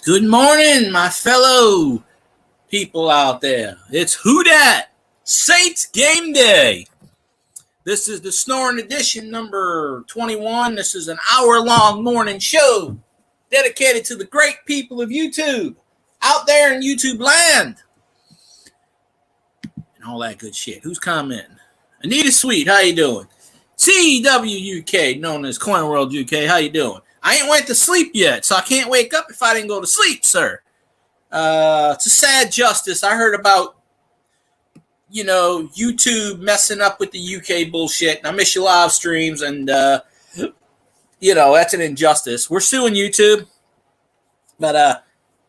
Good morning, my fellow people out there. It's Who Dat? Saints Game Day. This is the Snoring Edition number 21. This is an hour-long morning show dedicated to the great people of YouTube out there in YouTube land and all that good shit. Who's commenting? Anita Sweet, how you doing? CWUK, known as Coin World UK, how you doing? I ain't went to sleep yet, so I can't wake up if I didn't go to sleep, sir. It's a sad justice. I heard about, YouTube messing up with the UK bullshit. And I miss your live streams, and, that's an injustice. We're suing YouTube, but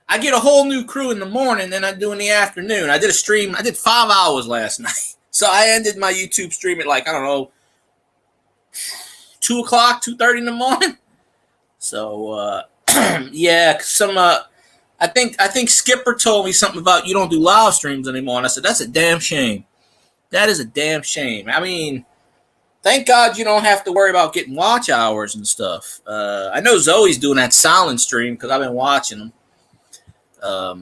I get a whole new crew in the morning, then I do in the afternoon. I did a stream. I did 5 hours last night. So I ended my YouTube stream at 2 o'clock, 2:30 in the morning. So, yeah, I think Skipper told me something about you don't do live streams anymore. And I said, that's a damn shame. That is a damn shame. I mean, thank God you don't have to worry about getting watch hours and stuff. I know Zoe's doing that silent stream because I've been watching them. I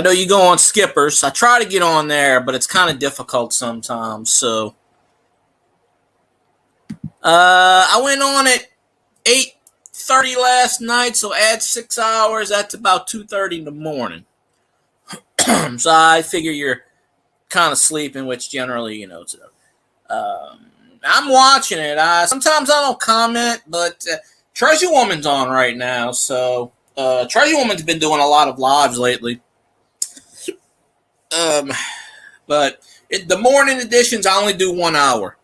know you go on Skipper's. I try to get on there, but it's kind of difficult sometimes. So, I went on at 8:30 last night, so add 6 hours. That's about 2:30 in the morning. So I figure you're kind of sleeping, which generally, I'm watching it. Sometimes I don't comment, but Treasure Woman's on right now. So Treasure Woman's been doing a lot of lives lately. But the morning editions, I only do 1 hour.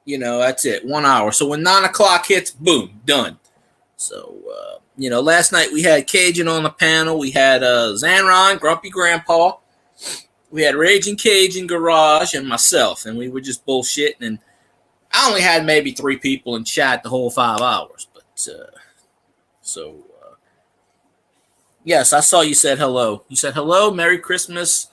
That's it, 1 hour. So when 9 o'clock hits, boom, done. So, last night we had Cajun on the panel. We had Zanron, Grumpy Grandpa. We had Raging Cajun Garage and myself. And we were just bullshitting. And I only had maybe 3 people in chat the whole 5 hours. But, yes, I saw you said hello. You said hello, Merry Christmas.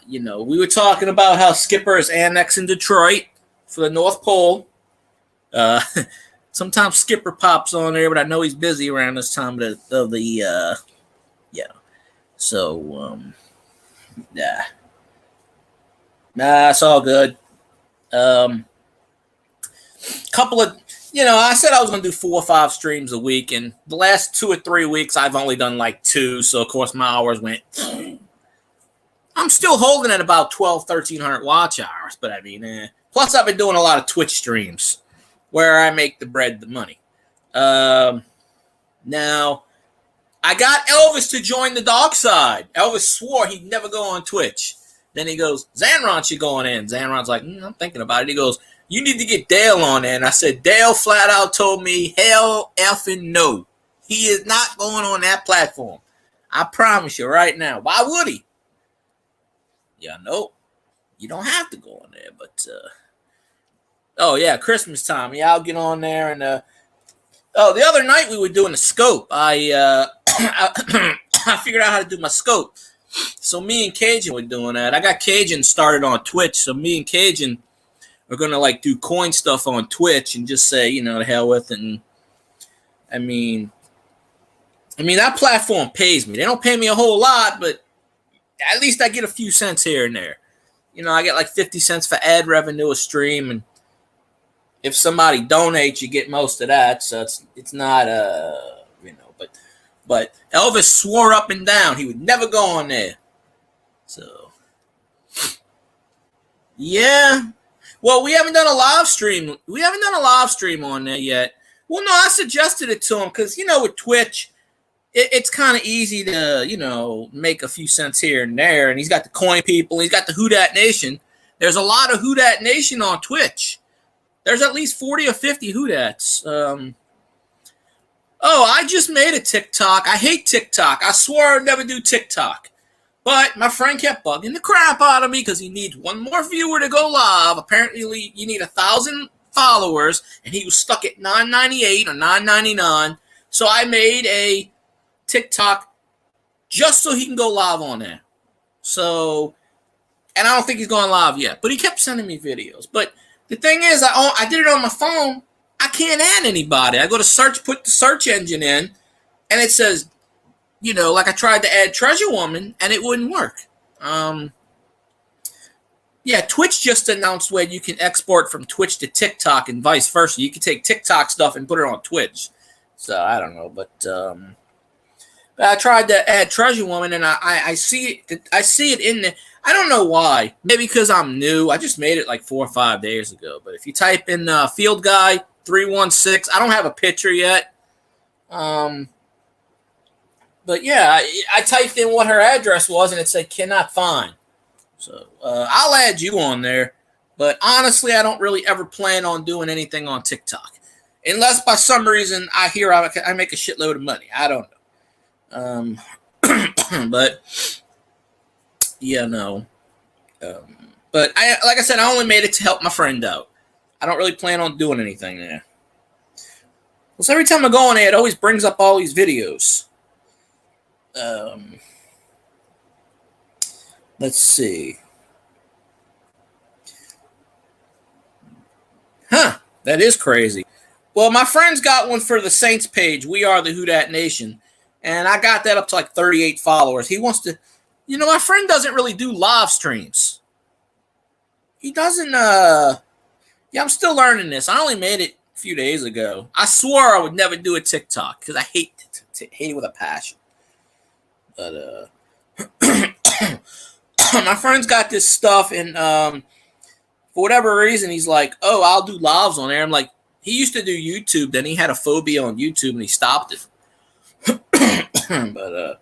We were talking about how Skipper is annexing Detroit for the North Pole. Sometimes Skipper pops on there, but I know he's busy around this time of the So, yeah. Nah, it's all good. Couple of, I said I was going to do 4 or 5 streams a week, and the last 2 or 3 weeks, I've only done 2. So, of course, my hours went. I'm still holding at about 1,300 watch hours, but I mean, Plus, I've been doing a lot of Twitch streams where I make the bread, the money. Now, I got Elvis to join the dark side. Elvis swore he'd never go on Twitch. Then he goes, Zanron should go on in. Zanron's like, I'm thinking about it. He goes, you need to get Dale on there. And I said, Dale flat out told me, hell effing no. He is not going on that platform. I promise you right now. Why would he? Yeah, no. You don't have to go on there, but... Oh, yeah, Christmas time. Yeah, I'll get on there. And the other night we were doing a scope. I figured out how to do my scope. So me and Cajun were doing that. I got Cajun started on Twitch. So me and Cajun are going to, do coin stuff on Twitch and just say, the hell with it. And, I mean, that platform pays me. They don't pay me a whole lot, but at least I get a few cents here and there. I get 50 cents for ad revenue a stream, and if somebody donates, you get most of that. So it's not but Elvis swore up and down he would never go on there. So yeah. Well, we haven't done a live stream. We haven't done a live stream on there yet. Well, no, I suggested it to him because with Twitch, it's kind of easy to make a few cents here and there. And he's got the coin people. He's got the Who Dat Nation. There's a lot of Who Dat Nation on Twitch. There's at least 40 or 50 Who Dats. I just made a TikTok. I hate TikTok. I swore I'd never do TikTok. But my friend kept bugging the crap out of me because he needs one more viewer to go live. Apparently, you need 1,000 followers, and he was stuck at $9.98 or $9.99. So I made a TikTok just so he can go live on there. So, and I don't think he's going live yet. But he kept sending me videos. But the thing is, I did it on my phone, can't add anybody. I go to search, put the search engine in, and it says, like I tried to add Treasure Woman, and it wouldn't work. Yeah, Twitch just announced where you can export from Twitch to TikTok and vice versa. You can take TikTok stuff and put it on Twitch. So I don't know, but I tried to add Treasure Woman, and I see it. I see it in there. I don't know why. Maybe because I'm new. I just made it like 4 or 5 days ago. But if you type in Field Guy 316, I don't have a picture yet. But yeah, I typed in what her address was, and it said cannot find. So I'll add you on there. But honestly, I don't really ever plan on doing anything on TikTok. Unless by some reason I hear I make a shitload of money. I don't know. But yeah, no. But like I said, I only made it to help my friend out. I don't really plan on doing anything there. Because every time I go on there, it always brings up all these videos. Let's see. Huh, that is crazy. Well, my friend's got one for the Saints page, We Are the Who Dat Nation, and I got that up to like 38 followers. He wants to, my friend doesn't really do live streams. He doesn't, yeah, I'm still learning this. I only made it a few days ago. I swore I would never do a TikTok because I hate it with a passion. But, my friend's got this stuff, and for whatever reason, he's like, "Oh, I'll do lives on there." I'm like, he used to do YouTube, then he had a phobia on YouTube, and he stopped it. But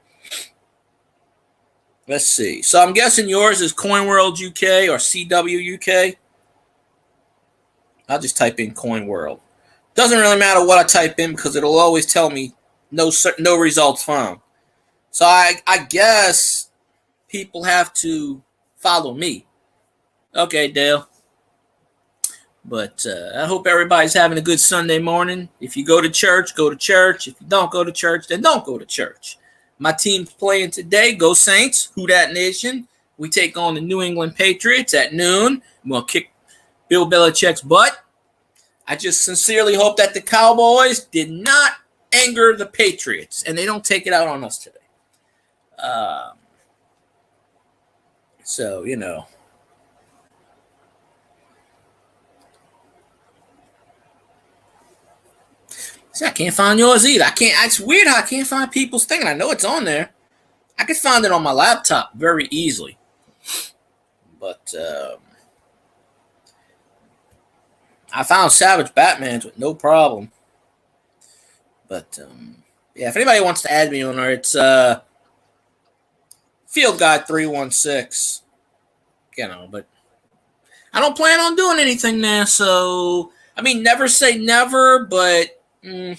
let's see. So I'm guessing yours is Coin World UK or CW UK. I'll just type in Coin World. Doesn't really matter what I type in because it'll always tell me no results found. So I guess people have to follow me. Okay, Dale. But I hope everybody's having a good Sunday morning. If you go to church, go to church. If you don't go to church, then don't go to church. My team's playing today. Go Saints. Who Dat Nation. We take on the New England Patriots at noon. We'll kick Bill Belichick's butt. I just sincerely hope that the Cowboys did not anger the Patriots, and they don't take it out on us today. So, See, I can't find yours either. It's weird how I can't find people's thing. I know it's on there. I could find it on my laptop very easily. But I found Savage Batman's with no problem. But yeah, if anybody wants to add me on there, it's Field Guy 316. But I don't plan on doing anything there. So I mean, never say never, but I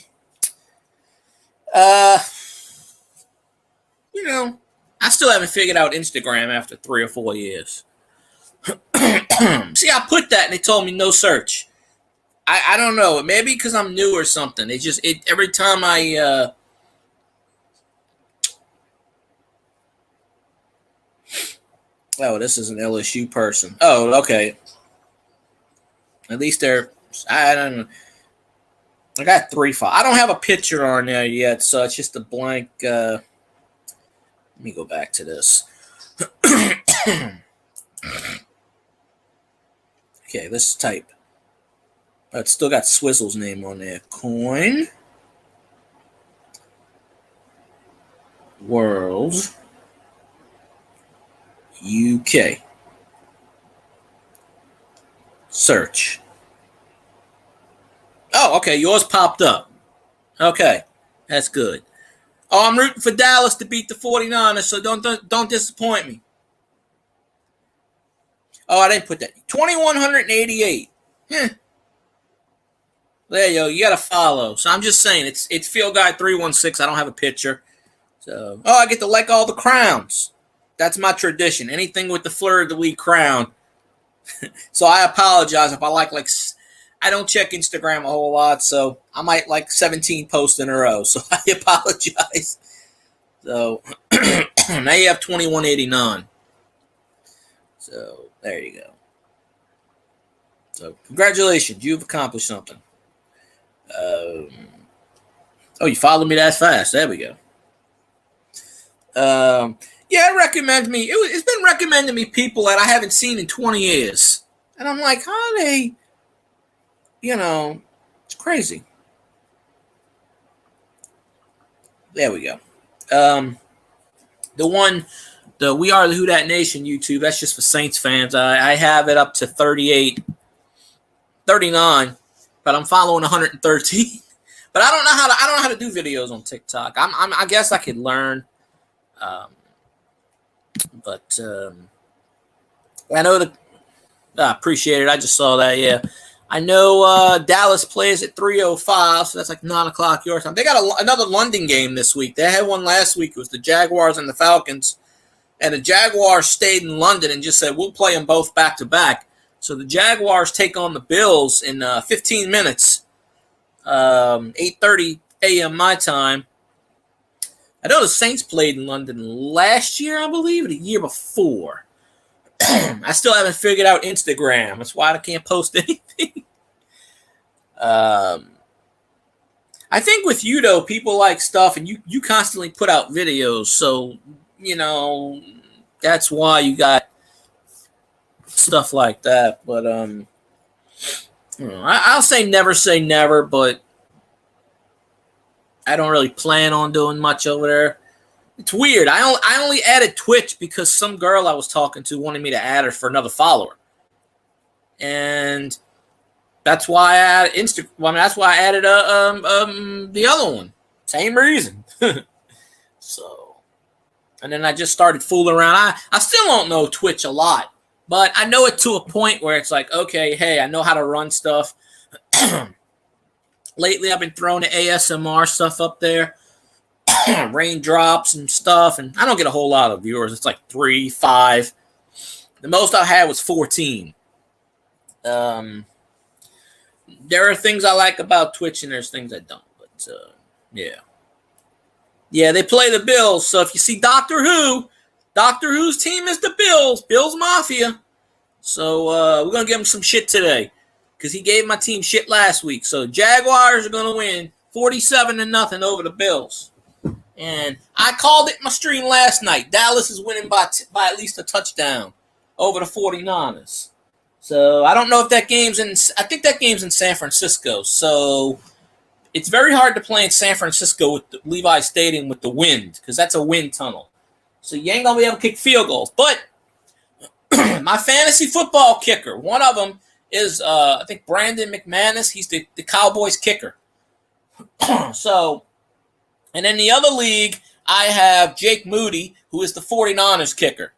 still haven't figured out Instagram after 3 or 4 years. See, I put that and they told me no search. I don't know. Maybe because I'm new or something. Every time oh, this is an LSU person. Oh, okay. At least I don't know. I got 3 files. I don't have a picture on there yet, so it's just a blank. Let me go back to this. Okay, let's type. It's still got Swizzle's name on there. Coin World UK. Search. Oh, okay. Yours popped up. Okay, that's good. Oh, I'm rooting for Dallas to beat the 49ers, so don't disappoint me. Oh, I didn't put that. 2,188. There you go. You got to follow. So I'm just saying, it's Field Guy 316. I don't have a picture. So, I get to like all the crowns. That's my tradition. Anything with the Fleur de Lis crown. So I apologize if I like I don't check Instagram a whole lot, so I might like 17 posts in a row. So I apologize. So now you have 2,189. So there you go. So congratulations, you've accomplished something. Oh, you followed me that fast. There we go. Yeah, it recommends me. It's been recommending me people that I haven't seen in 20 years. And I'm like, how are they, it's crazy. There we go. The We Are the Who Dat Nation YouTube, that's just for Saints fans. I have it up to 38, 39, but I'm following 113. But I don't know how to do videos on TikTok. I guess I could learn. But I know I appreciate it. I just saw that. Yeah, I know Dallas plays at 3:05, so that's like 9 o'clock your time. They got another London game this week. They had one last week. It was the Jaguars and the Falcons, and the Jaguars stayed in London and just said we'll play them both back to back. So the Jaguars take on the Bills in 15 minutes, 8:30 a.m. my time. I know the Saints played in London last year, I believe, or the year before. I still haven't figured out Instagram. That's why I can't post anything. I think with you, though, people like stuff, and you constantly put out videos. So, that's why you got stuff like that. But I'll say never, but I don't really plan on doing much over there. It's weird. I only added Twitch because some girl I was talking to wanted me to add her for another follower, and that's why I added Instagram. Well, that's why I added the other one. Same reason. So, and then I just started fooling around. I still don't know Twitch a lot, but I know it to a point where it's like, okay, hey, I know how to run stuff. Lately, I've been throwing the ASMR stuff up there, raindrops and stuff, and I don't get a whole lot of viewers. It's like 3, 5. The most I had was 14. There are things I like about Twitch, and there's things I don't. But yeah, they play the Bills. So if you see Doctor Who's team is the Bills Mafia. So we're gonna give them some shit today, because he gave my team shit last week. So Jaguars are going to win 47-0 over the Bills. And I called it in my stream last night. Dallas is winning by at least a touchdown over the 49ers. So I don't know if that game's in – I think that game's in San Francisco. So it's very hard to play in San Francisco with the Levi Stadium with the wind, because that's a wind tunnel. So you ain't going to be able to kick field goals. But my fantasy football kicker, one of them, is I think Brandon McManus. He's the Cowboys kicker. So, and in the other league, I have Jake Moody, who is the 49ers kicker.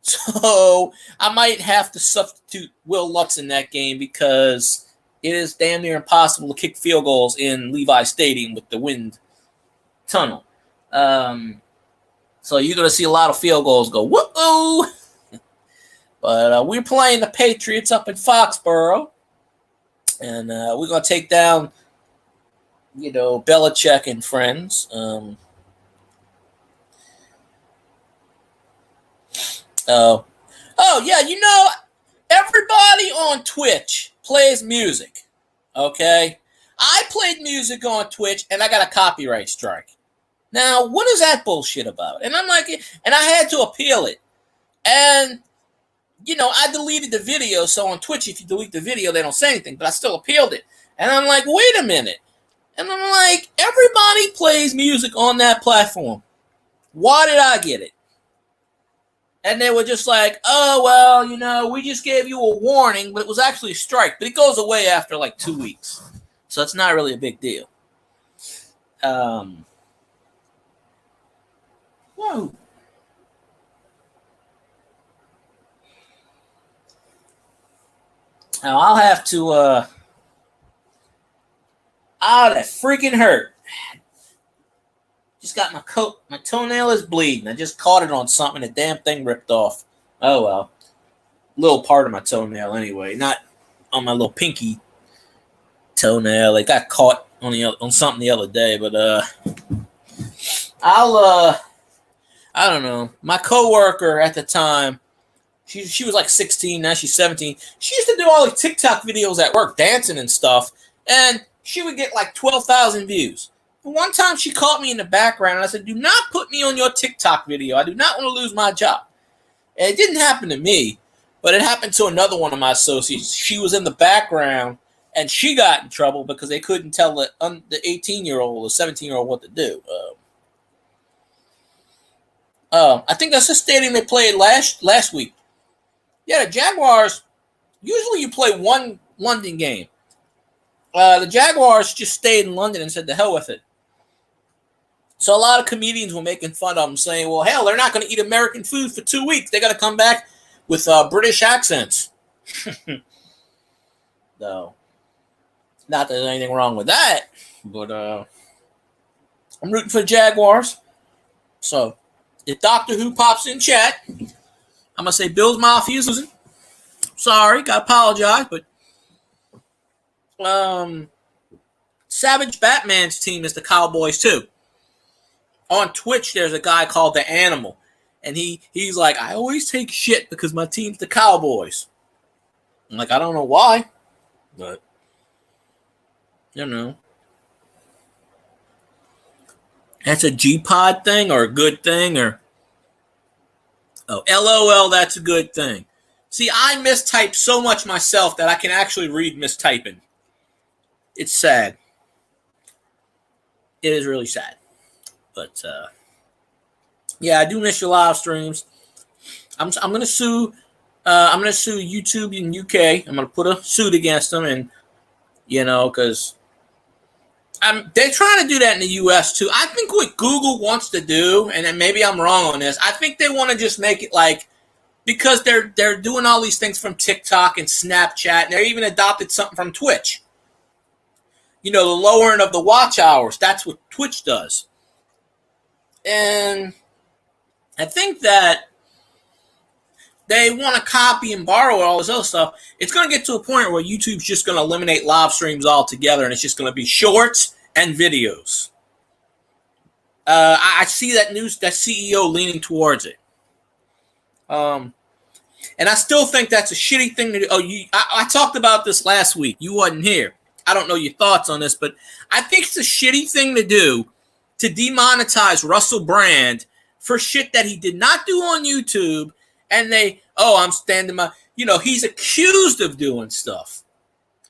So I might have to substitute Will Lutz in that game, because it is damn near impossible to kick field goals in Levi Stadium with the wind tunnel. So you're going to see a lot of field goals go, whoa. But we're playing the Patriots up in Foxborough, and we're going to take down, Belichick and friends. Oh, yeah, everybody on Twitch plays music, okay? I played music on Twitch, and I got a copyright strike. Now, what is that bullshit about? And I'm like, and I had to appeal it. And I deleted the video, so on Twitch, if you delete the video, they don't say anything, but I still appealed it. And I'm like, wait a minute. And I'm like, everybody plays music on that platform. Why did I get it? And they were just like, oh, well, we just gave you a warning, but it was actually a strike. But it goes away after like 2 weeks. So it's not really a big deal. Whoa. Now I'll have to, that freaking hurt. Just got my toenail is bleeding. I just caught it on something, the damn thing ripped off. Oh well. Little part of my toenail anyway, not on my little pinky toenail. It got caught on something the other day, but I don't know. My coworker at the time, she was like 16, now she's 17. She used to do all the TikTok videos at work, dancing and stuff. And she would get like 12,000 views. One time she caught me in the background and I said, do not put me on your TikTok video. I do not want to lose my job. And it didn't happen to me, but it happened to another one of my associates. She was in the background and she got in trouble because they couldn't tell the 18-year-old or 17-year-old what to do. I think that's the stadium they played last week. Yeah, the Jaguars, usually you play one London game. The Jaguars just stayed in London and said the hell with it. So a lot of comedians were making fun of them, saying, well, hell, they're not going to eat American food for 2 weeks. They got to come back with British accents. No. Not that there's anything wrong with that, but I'm rooting for the Jaguars. So if Doctor Who pops in chat, I'm going to say Bills Mafia's losing. Sorry, got to apologize, but Savage Batman's team is the Cowboys too. On Twitch, there's a guy called The Animal, and he's like, I always take shit because my team's the Cowboys. I'm like, I don't know why, but you know, that's a G-Pod thing or a good thing or LOL, that's a good thing. See, I mistype so much myself that I can actually read mistyping. It's sad. It is really sad. But yeah, I do miss your live streams. I'm gonna sue. I'm gonna sue YouTube in UK. I'm gonna put a suit against them, and because they're trying to do that in the US too. I think what Google wants to do, and then maybe I'm wrong on this. I think they want to just make it like, because they're doing all these things from TikTok and Snapchat, and they're even adopted something from Twitch. The lowering of the watch hours. That's what Twitch does. And I think that they want to copy and borrow all this other stuff. It's going to get to a point where YouTube's just going to eliminate live streams altogether, and it's just going to be shorts and videos. I see that CEO leaning towards it. And I still think that's a shitty thing to do. I talked about this last week. You wasn't here. I don't know your thoughts on this, but I think it's a shitty thing to do to demonetize Russell Brand for shit that he did not do on YouTube. And I'm standing my, he's accused of doing stuff.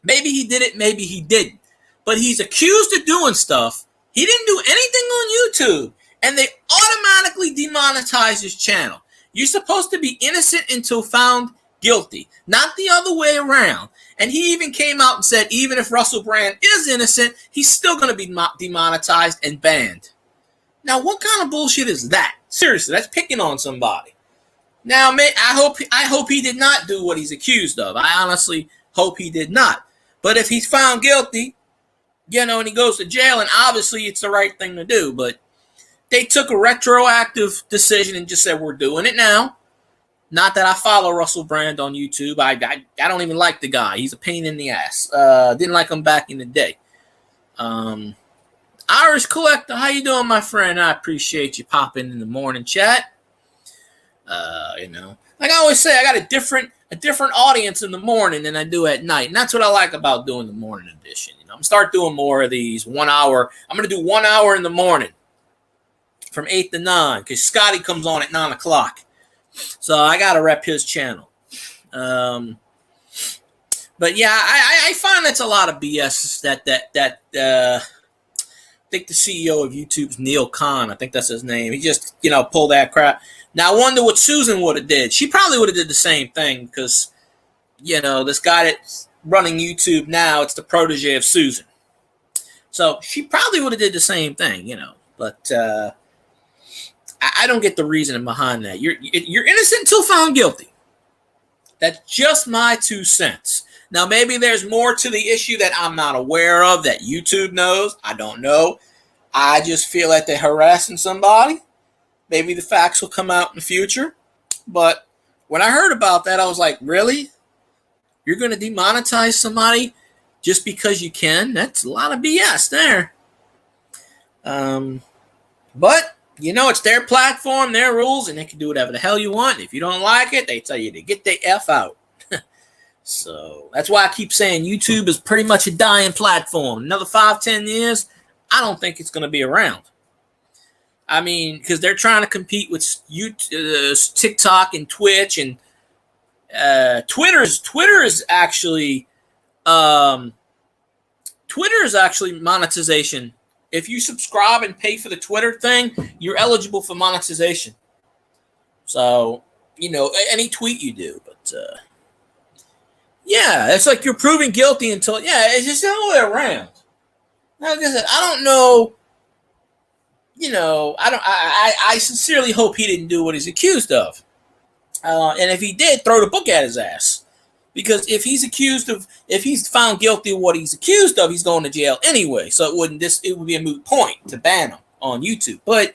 Maybe he did it, maybe he didn't. But he's accused of doing stuff. He didn't do anything on YouTube. And they automatically demonetize his channel. You're supposed to be innocent until found guilty, not the other way around. And he even came out and said, even if Russell Brand is innocent, he's still going to be demonetized and banned. Now, what kind of bullshit is that? Seriously, that's picking on somebody. Now, I hope he did not do what he's accused of. I honestly hope he did not. But if he's found guilty, and he goes to jail, and obviously it's the right thing to do. But they took a retroactive decision and just said, we're doing it now. Not that I follow Russell Brand on YouTube. I don't even like the guy. He's a pain in the ass. Didn't like him back in the day. Irish Collector, how you doing, my friend? I appreciate you popping in the morning chat. Like I always say, I got a different audience in the morning than I do at night, and that's what I like about doing the morning edition. I'm gonna start doing more of these 1 hour. I'm gonna do 1 hour in the morning from 8 to 9 because Scotty comes on at 9 o'clock. So I got to rep his channel. But yeah, I find that's a lot of BS that I think the CEO of YouTube's Neil Khan, I think that's his name. He just, pulled that crap. Now I wonder what Susan would have did. She probably would have did the same thing because, this guy that's running YouTube now, it's the protege of Susan. So she probably would have did the same thing, but I don't get the reasoning behind that. You're innocent until found guilty. That's just my 2 cents. Now, maybe there's more to the issue that I'm not aware of that YouTube knows. I don't know. I just feel like they're harassing somebody. Maybe the facts will come out in the future. But when I heard about that, I was like, really? You're going to demonetize somebody just because you can? That's a lot of BS there. But it's their platform, their rules, and they can do whatever the hell you want. If you don't like it, they tell you to get the F out. So that's why I keep saying YouTube is pretty much a dying platform. Another 5-10 years, I don't think it's going to be around. I mean, because they're trying to compete with YouTube, TikTok and Twitch, and Twitter is actually monetization. If you subscribe and pay for the Twitter thing, you're eligible for monetization. So, any tweet you do, but yeah, it's like you're proven guilty until it's just the other way around. Like I said, I don't know. I sincerely hope he didn't do what he's accused of. And if he did, throw the book at his ass. Because if he's found guilty of what he's accused of, he's going to jail anyway. So it would be a moot point to ban him on YouTube. But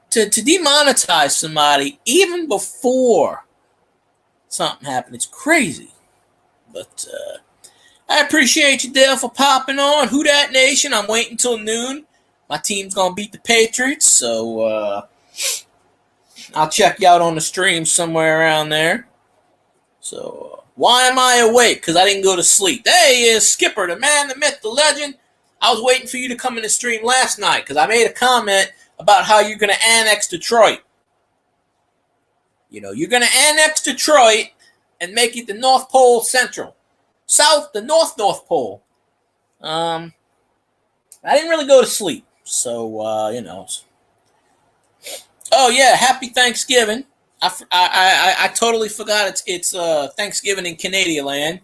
to demonetize somebody even before something happened, it's crazy. But I appreciate you, Dale, for popping on. Who Dat Nation? I'm waiting until noon. My team's going to beat the Patriots, so I'll check you out on the stream somewhere around there. So, why am I awake? Because I didn't go to sleep. There he is, Skipper, the man, the myth, the legend. I was waiting for you to come in the stream last night because I made a comment about how you're going to annex Detroit. You're going to annex Detroit and make it the North Pole Central. South, the North Pole. I didn't really go to sleep. So, Oh, yeah, happy Thanksgiving. I totally forgot it's Thanksgiving in Canadian land.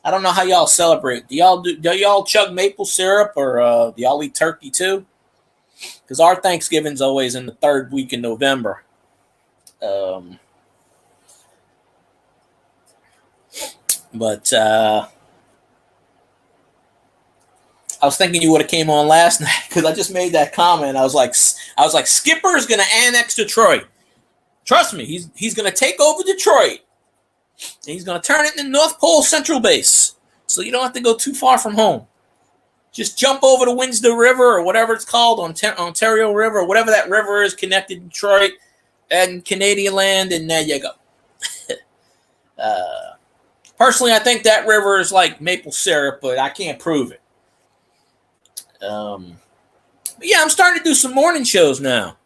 I don't know how y'all celebrate. Do y'all chug maple syrup or do y'all eat turkey too? Because our Thanksgiving's always in the third week in November. But I was thinking you would have came on last night because I just made that comment. I was like, Skipper's gonna annex Detroit. Trust me, he's gonna take over Detroit. And he's gonna turn it into North Pole Central Base, so you don't have to go too far from home. Just jump over the Windsor River or whatever it's called, Ontario River, or whatever that river is connected to Detroit and Canadian land, and there you go. Personally, I think that river is like maple syrup, but I can't prove it. But yeah, I'm starting to do some morning shows now.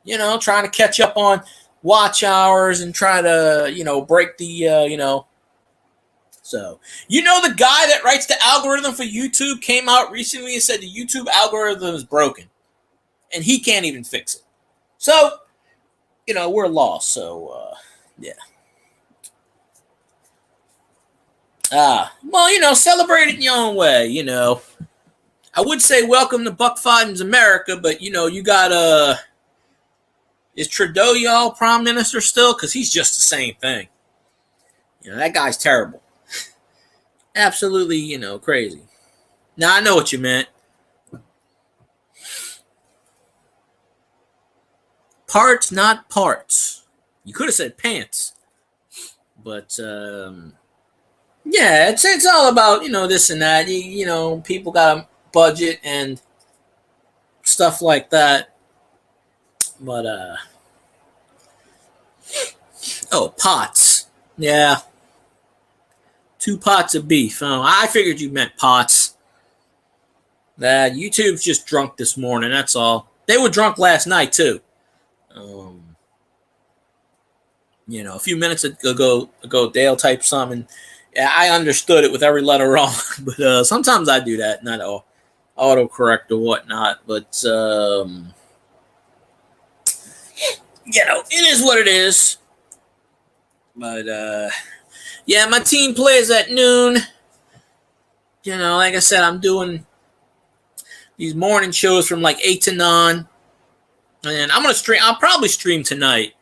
Trying to catch up on watch hours and try to, break the, So, the guy that writes the algorithm for YouTube came out recently and said the YouTube algorithm is broken. And he can't even fix it. So, we're lost. So, yeah. Well, celebrate it in your own way, I would say welcome to Buck Fodden's America, but, you got, is Trudeau y'all prime minister still? Because he's just the same thing. That guy's terrible. Absolutely, crazy. Now, I know what you meant. Parts, not parts. You could have said pants. But, yeah, it's all about, this and that. People got a budget and stuff like that. But, pots. Yeah. 2 pots of beef. Oh, I figured you meant pots. That YouTube's just drunk this morning, that's all. They were drunk last night, too. A few minutes ago Dale typed something. Yeah, I understood it with every letter wrong. But sometimes I do that, not autocorrect or whatnot. But, it is what it is. But, yeah, my team plays at noon. Like I said, I'm doing these morning shows from like 8 to 9. And I'm going to stream. I'll probably stream tonight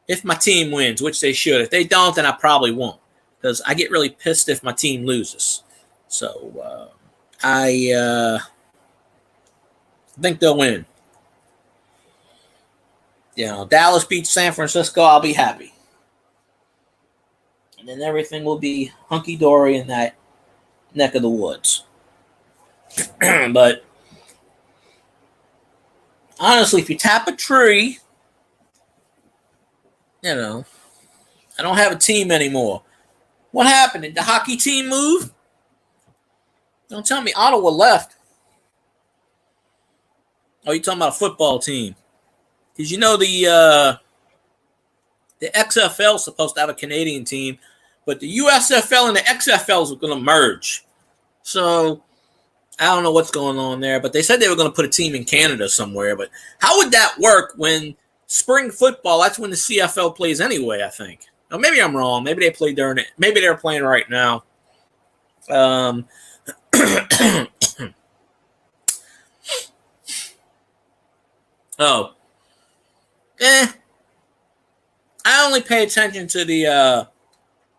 if my team wins, which they should. If they don't, then I probably won't. Because I get really pissed if my team loses. So, I think they'll win. Dallas beats San Francisco, I'll be happy. And then everything will be hunky-dory in that neck of the woods. But, honestly, if you tap a tree, I don't have a team anymore. What happened? Did the hockey team move? Don't tell me Ottawa left. Oh, you're talking about a football team. Because you know the XFL is supposed to have a Canadian team, but the USFL and the XFL are going to merge. So I don't know what's going on there, but they said they were going to put a team in Canada somewhere. But how would that work when spring football, that's when the CFL plays anyway, I think. Now, maybe I'm wrong. Maybe they play during it. Maybe they're playing right now. Oh. I only pay attention to the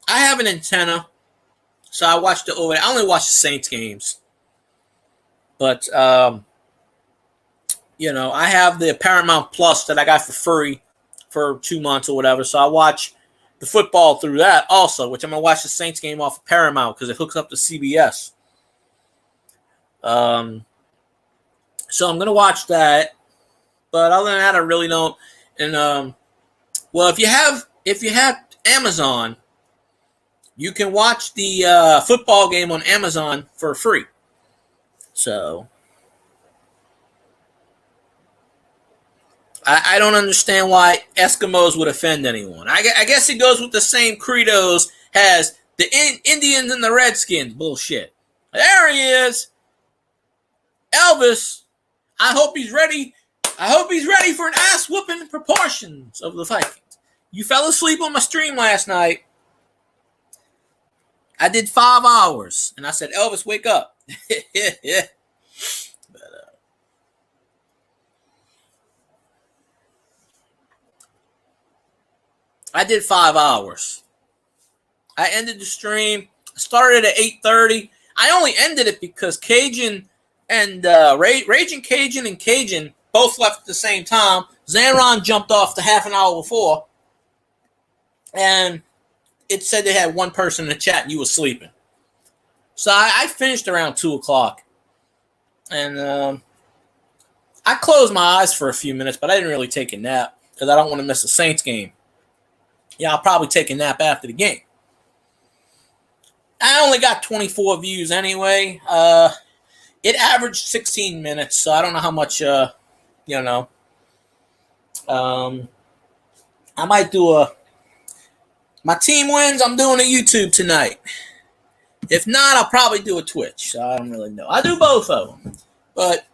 I have an antenna, so I watch the over. I only watch the Saints games. But you know, I have the Paramount Plus that I got for free for 2 months or whatever. So I watch the football through that also, which I'm gonna watch the Saints game off of Paramount because it hooks up to CBS. So I'm gonna watch that. But other than that, I really don't. And well, if you have Amazon, you can watch the football game on Amazon for free. So I don't understand why Eskimos would offend anyone. I guess it goes with the same credos as the Indians and the Redskins. Bullshit. There he is, Elvis. I hope he's ready. I hope he's ready for an ass whooping proportions of the Vikings. You fell asleep on my stream last night. I did 5 hours, and I said, Elvis, wake up. But, I did 5 hours. I ended the stream. I started at 8:30. I only ended it because Cajun and Raging Cajun and Cajun both left at the same time. Zanron jumped off the half an hour before. And it said they had one person in the chat and you were sleeping. So I finished around 2 o'clock. And I closed my eyes for a few minutes, but I didn't really take a nap because I don't want to miss a Saints game. Yeah, I'll probably take a nap after the game. I only got 24 views anyway. It averaged 16 minutes, so I don't know how much, you know. I might do my team wins, I'm doing a YouTube tonight. If not, I'll probably do a Twitch. So I don't really know. I do both of them. But,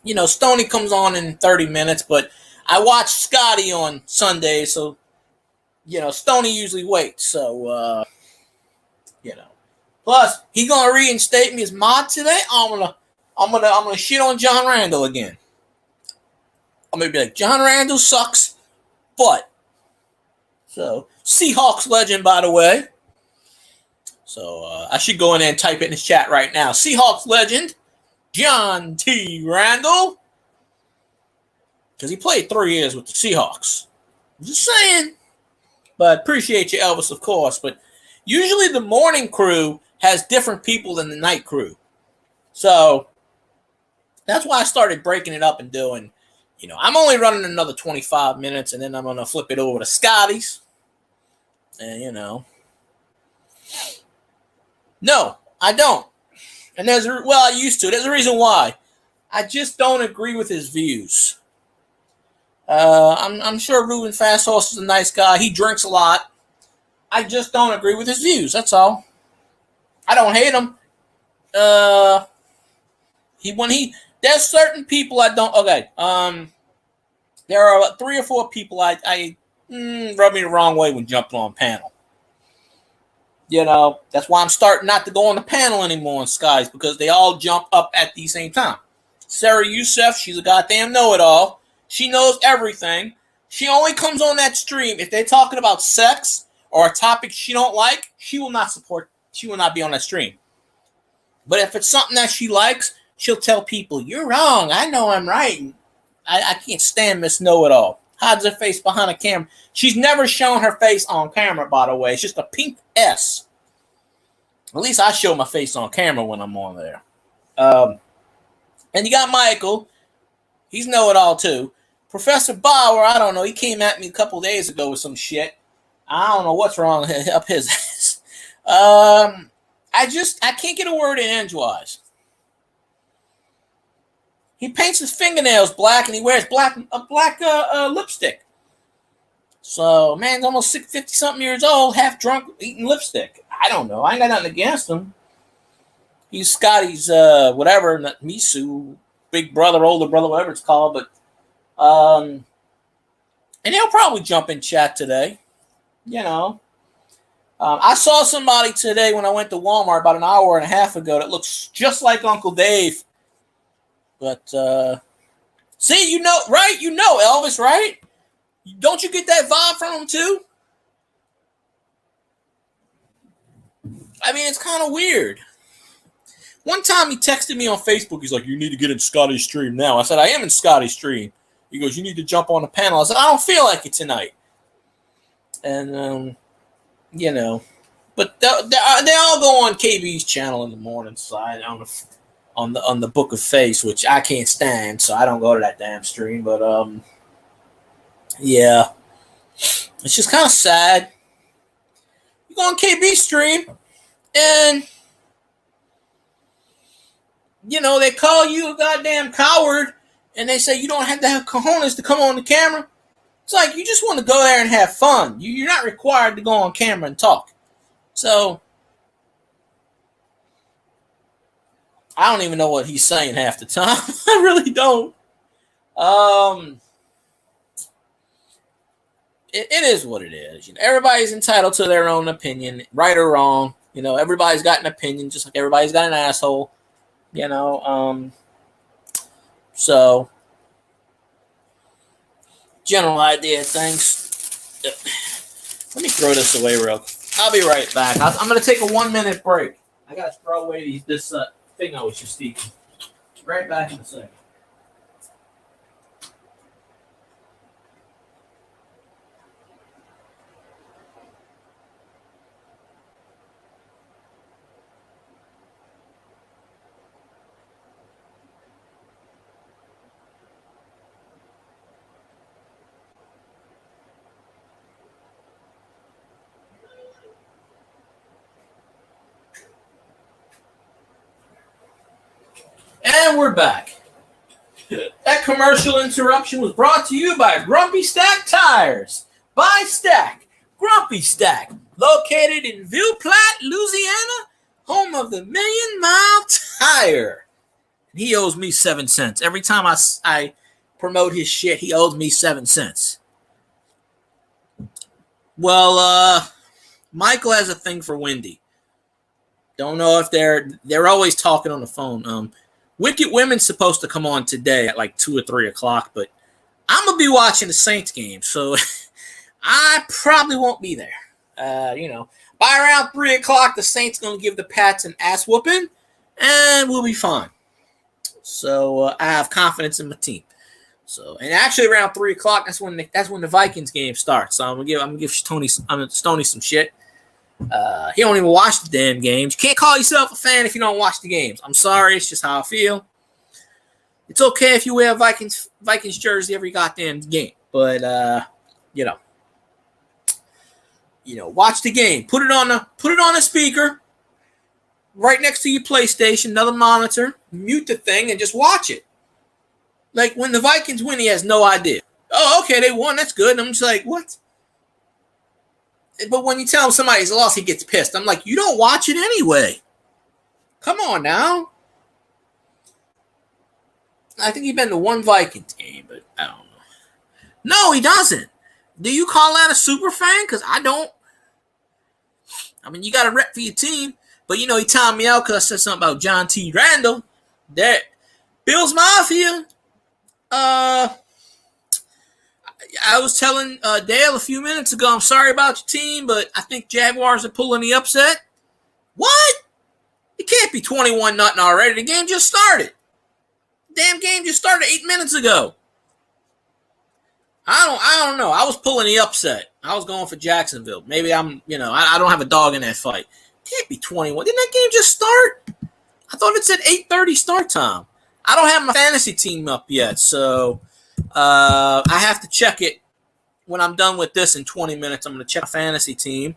you know, Stoney comes on in 30 minutes, but I watch Scotty on Sunday, so, you know, Stoney usually waits. So, you know. Plus, he's gonna reinstate me as mod today. I'm gonna shit on John Randall again. I'm gonna be like, John Randall sucks, but so Seahawks legend, by the way. So I should go in there and type it in the chat right now. Seahawks legend, John T. Randall, because he played 3 years with the Seahawks. Just saying. But appreciate you, Elvis, of course. But usually the morning crew has different people than the night crew. So that's why I started breaking it up and doing, you know, I'm only running another 25 minutes and then I'm going to flip it over to Scotty's. And, you know, no, I don't. And I used to. There's a reason why. I just don't agree with his views. I'm sure Ruben Fasthorse is a nice guy. He drinks a lot. I just don't agree with his views. That's all. I don't hate him. There's certain people I don't. Okay. There are about 3 or 4 people I rub me the wrong way when jumping on panel. You know, that's why I'm starting not to go on the panel anymore on Skies, because they all jump up at the same time. Sarah Youssef, she's a goddamn know-it-all. She knows everything. She only comes on that stream if they're talking about sex or a topic she don't like. She will not be on that stream. But if it's something that she likes, she'll tell people, you're wrong. I know I'm right. I can't stand Miss Know-It-All. Hides her face behind a camera. She's never shown her face on camera, by the way. It's just a pink S. At least I show my face on camera when I'm on there. And you got Michael. He's Know-It-All, too. Professor Bauer, I don't know. He came at me a couple days ago with some shit. I don't know what's wrong up his I can't get a word in edgewise. He paints his fingernails black and he wears black lipstick. So, man's almost 50-something years old, half drunk, eating lipstick. I don't know. I ain't got nothing against him. He's Scotty's, whatever, Misu, big brother, older brother, whatever it's called. But, and he'll probably jump in chat today. You know. I saw somebody today when I went to Walmart about an hour and a half ago that looks just like Uncle Dave. But, see, you know, right? You know Elvis, right? Don't you get that vibe from him, too? I mean, it's kind of weird. One time he texted me on Facebook. He's like, you need to get in Scotty's stream now. I said, I am in Scotty's stream. He goes, you need to jump on the panel. I said, I don't feel like it tonight. And, you know. But they all go on KB's channel in the morning side on the Book of Face, which I can't stand, so I don't go to that damn stream. But, yeah. It's just kind of sad. You go on KB's stream, and you know, they call you a goddamn coward, and they say you don't have to have cojones to come on the camera. It's like you just want to go there and have fun. You're not required to go on camera and talk. So, I don't even know what he's saying half the time. I really don't. It is what it is. You know, everybody's entitled to their own opinion, right or wrong. You know, everybody's got an opinion, just like everybody's got an asshole. You know, so general idea of things. Let me throw this away real quick. I'll be right back. I'm going to take a 1-minute break. I got to throw away this thing I was just speaking. Right back in a second. And we're back. That commercial interruption was brought to you by Grumpy Stack Tires. Buy Stack. Grumpy Stack. Located in Ville Platte, Louisiana, home of the Million Mile Tire. He owes me 7 cents. Every time I promote his shit, he owes me 7 cents. Well, Michael has a thing for Wendy. Don't know if they're always talking on the phone. Wicked Women's supposed to come on today at like 2 or 3 o'clock, but I'm going to be watching the Saints game, so I probably won't be there. You know, by around 3 o'clock, the Saints going to give the Pats an ass whooping, and we'll be fine. So I have confidence in my team. So, and actually around 3 o'clock, that's when the Vikings game starts. So I'm gonna give Stoney some shit. He don't even watch the damn games. You can't call yourself a fan if you don't watch the games. I'm sorry, it's just how I feel. It's okay if you wear a Vikings jersey every goddamn game, but you know, watch the game. Put it on a speaker right next to your PlayStation, another monitor. Mute the thing and just watch it. Like when the Vikings win, he has no idea. Oh, okay, they won. That's good. And I'm just like, what? But when you tell him somebody's lost, he gets pissed. I'm like, you don't watch it anyway. Come on now. I think he's been to one Vikings game, but I don't know. No, he doesn't. Do you call that a super fan? Because I don't. I mean, you got to rep for your team. But, you know, he timed me out because I said something about John T. Randall. That Bills Mafia. I was telling Dale a few minutes ago, I'm sorry about your team, but I think Jaguars are pulling the upset. What? It can't be 21-0 already. The game just started. Damn game just started 8 minutes ago. I don't know. I was pulling the upset. I was going for Jacksonville. Maybe I don't have a dog in that fight. It can't be 21. Didn't that game just start? I thought it said 8:30 start time. I don't have my fantasy team up yet, so I have to check it when I'm done with this in 20 minutes. I'm going to check my fantasy team.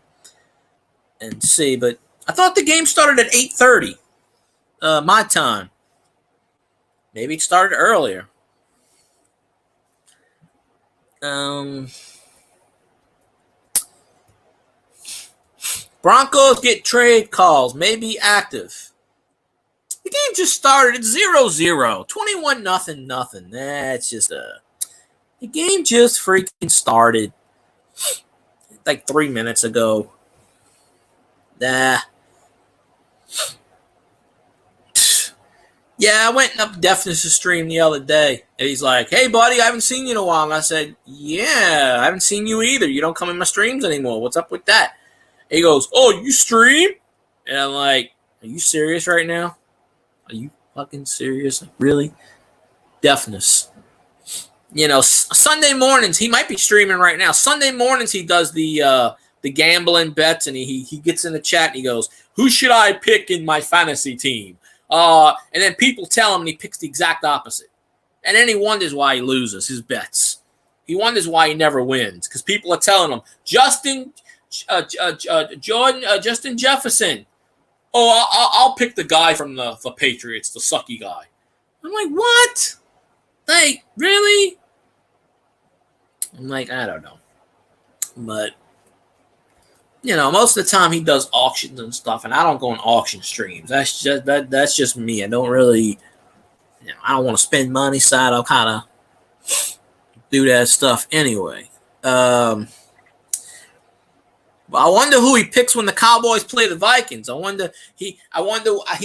and see. But I thought the game started at 8:30, my time. Maybe it started earlier. Broncos get trade calls, maybe active. The game just started. It's 0-0. 21-0. That's just the game just freaking started like 3 minutes ago. Nah. Yeah, I went up Deafness' stream the other day, and he's like, "Hey, buddy, I haven't seen you in a while." And I said, "Yeah, I haven't seen you either. You don't come in my streams anymore. What's up with that?" And he goes, "Oh, you stream?" And I'm like, "Are you serious right now? Are you fucking serious? Like, really?" Deafness. You know, Sunday mornings, he might be streaming right now. Sunday mornings, he does the gambling bets, and he gets in the chat, and he goes, "Who should I pick in my fantasy team?" And then people tell him, and he picks the exact opposite. And then he wonders why he loses his bets. He wonders why he never wins, because people are telling him, Justin Jefferson. Oh, I'll pick the guy from the Patriots, the sucky guy. I'm like, what? Like, really? I'm like, I don't know. But, you know, most of the time he does auctions and stuff, and I don't go on auction streams. That's just me. I don't really, I don't want to spend money, so I'll kind of do that stuff anyway. I wonder who he picks when the Cowboys play the Vikings. I wonder he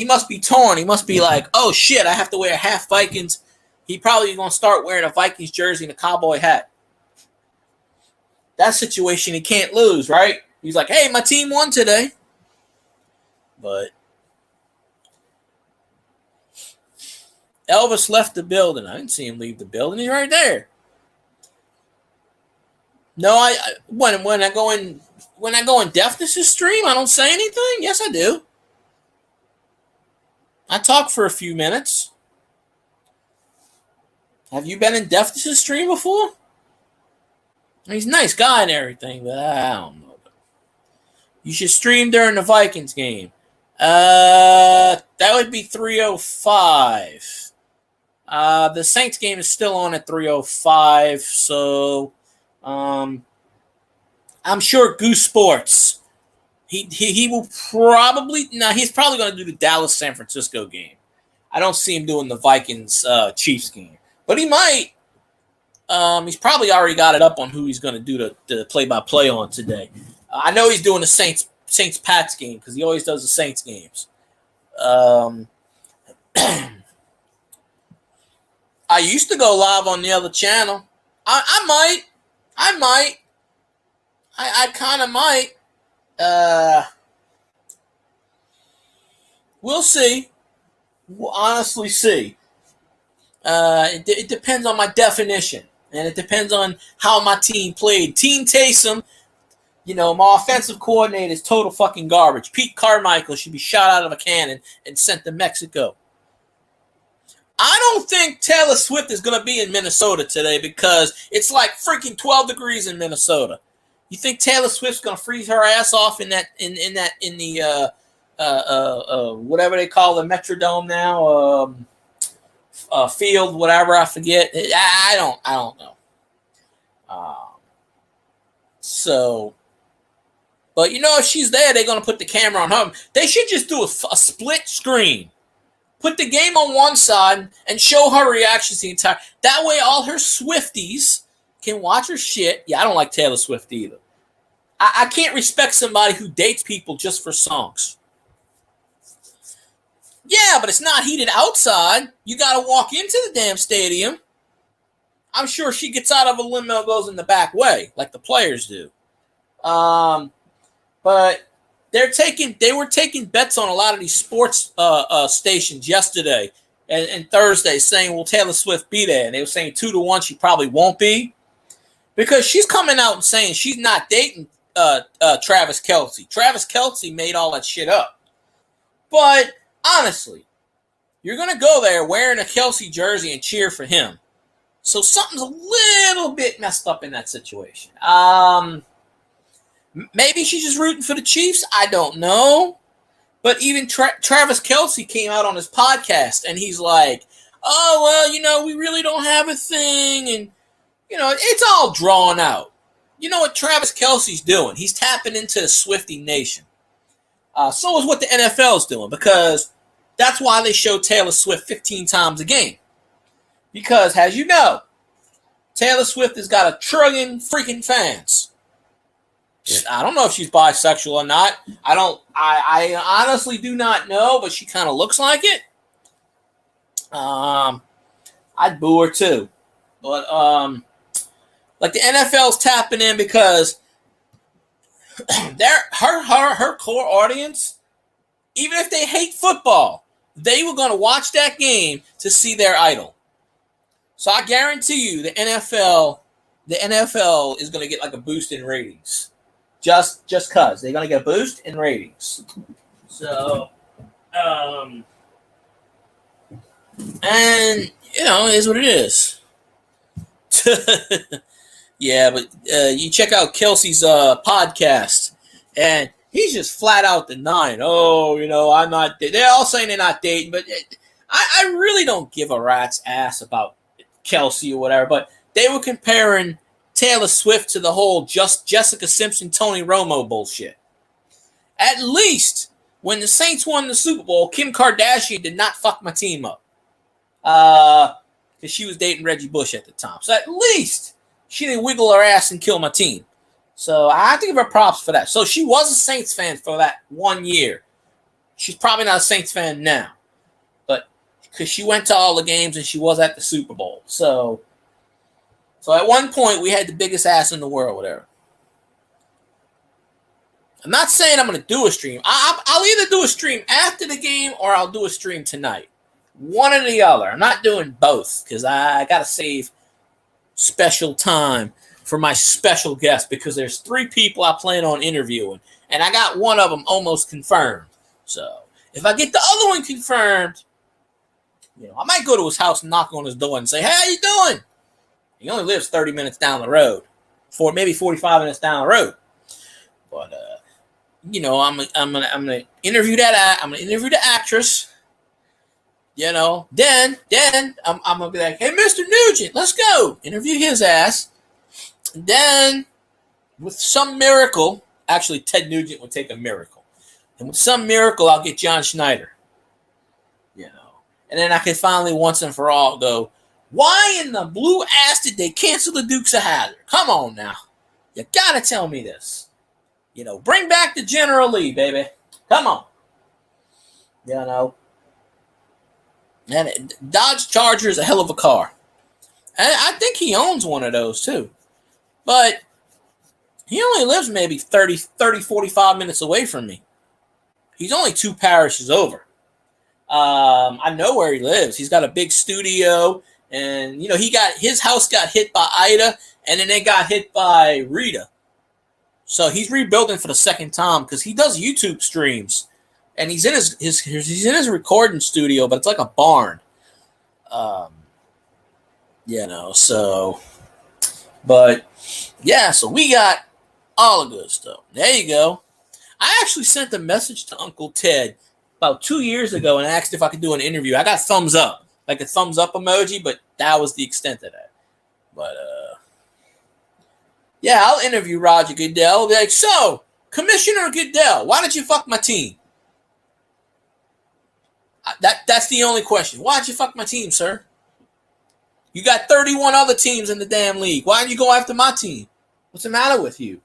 must be torn. He must be like, oh shit, I have to wear half Vikings. He probably gonna start wearing a Vikings jersey and a cowboy hat. That situation he can't lose, right? He's like, hey, my team won today. But Elvis left the building. I didn't see him leave the building. He's right there. No, when I go in Deafness' stream, I don't say anything. Yes, I do. I talk for a few minutes. Have you been in Deafness' stream before? He's a nice guy and everything, but I don't know. You should stream during the Vikings game. That would be 3:05. The Saints game is still on at 3:05, so I'm sure Goose Sports. He will probably he's probably going to do the Dallas San Francisco game. I don't see him doing the Vikings Chiefs game, but he might. He's probably already got it up on who he's going to do the play-by-play on today. I know he's doing the Saints Pats game because he always does the Saints games. I used to go live on the other channel. I might. I kind of might. We'll see. We'll honestly see. It depends on my definition. And it depends on how my team played. Team Taysom, my offensive coordinator is total fucking garbage. Pete Carmichael should be shot out of a cannon and sent to Mexico. I don't think Taylor Swift is going to be in Minnesota today because it's like freaking 12 degrees in Minnesota. You think Taylor Swift's going to freeze her ass off in the whatever they call the Metrodome now, field, whatever, I forget. I don't know. But if she's there, they're going to put the camera on her. They should just do a split screen. Put the game on one side and show her reactions the entire. That way, all her Swifties can watch her shit. Yeah, I don't like Taylor Swift either. I can't respect somebody who dates people just for songs. Yeah, but it's not heated outside. You got to walk into the damn stadium. I'm sure she gets out of a limo and goes in the back way, like the players do. But they were taking bets on a lot of these sports stations yesterday and Thursday, saying, "Will Taylor Swift be there?" And they were saying 2-1 she probably won't be because she's coming out and saying she's not dating Travis Kelce. Travis Kelce made all that shit up. But honestly, you're going to go there wearing a Kelce jersey and cheer for him. So something's a little bit messed up in that situation. Maybe she's just rooting for the Chiefs. I don't know. But even Travis Kelce came out on his podcast, and he's like, oh, well, we really don't have a thing. And, it's all drawn out. You know what Travis Kelce's doing? He's tapping into the Swiftie Nation. So is what the NFL's doing, because that's why they show Taylor Swift 15 times a game. Because, as you know, Taylor Swift has got 1 trillion freaking fans. I don't know if she's bisexual or not. I honestly do not know, but she kind of looks like it. I'd boo her too. But, like the NFL's tapping in because her core audience, even if they hate football, they were going to watch that game to see their idol. So I guarantee you the NFL is going to get like a boost in ratings. Just cause they're gonna get a boost in ratings. So, and it is what it is. Yeah, but you check out Kelsey's podcast, and he's just flat out denying. Oh, I'm not. They're all saying they're not dating, but I really don't give a rat's ass about Kelsey or whatever. But they were comparing Taylor Swift to the whole just Jessica Simpson, Tony Romo bullshit. At least when the Saints won the Super Bowl, Kim Kardashian did not fuck my team up. Because she was dating Reggie Bush at the time. So at least she didn't wiggle her ass and kill my team. So I have to give her props for that. So she was a Saints fan for that 1 year. She's probably not a Saints fan now. But because she went to all the games and she was at the Super Bowl. So at one point, we had the biggest ass in the world, whatever. I'm not saying I'm going to do a stream. I'll either do a stream after the game or I'll do a stream tonight. One or the other. I'm not doing both because I got to save special time for my special guest because there's 3 people I plan on interviewing, and I got one of them almost confirmed. So if I get the other one confirmed, I might go to his house and knock on his door and say, hey, how you doing? He only lives 30 minutes down the road, maybe 45 minutes down the road. But I'm gonna interview that. I'm gonna interview the actress. Then I'm gonna be like, hey, Mr. Nugent, let's go interview his ass. And then, with some miracle, actually Ted Nugent would take a miracle, and with some miracle, I'll get John Schneider. And then I can finally once and for all go, why in the blue ass did they cancel the Dukes of Hazzard? Come on now. You gotta tell me this. Bring back the General Lee, baby. Come on. And Dodge Charger is a hell of a car. And I think he owns one of those too. But he only lives maybe 30, 45 minutes away from me. He's only 2 parishes over. I know where he lives. He's got a big studio. And, his house got hit by Ida, and then they got hit by Rita. So he's rebuilding for the second time because he does YouTube streams. And he's in his recording studio, but it's like a barn. So we got all the good stuff. There you go. I actually sent a message to Uncle Ted about 2 years ago and asked if I could do an interview. I got thumbs up, like a thumbs up emoji, but that was the extent of that. But, I'll interview Roger Goodell. I'll be like, so, Commissioner Goodell, why did you fuck my team? That's the only question. Why'd you fuck my team, sir? You got 31 other teams in the damn league. Why didn't you go after my team? What's the matter with you?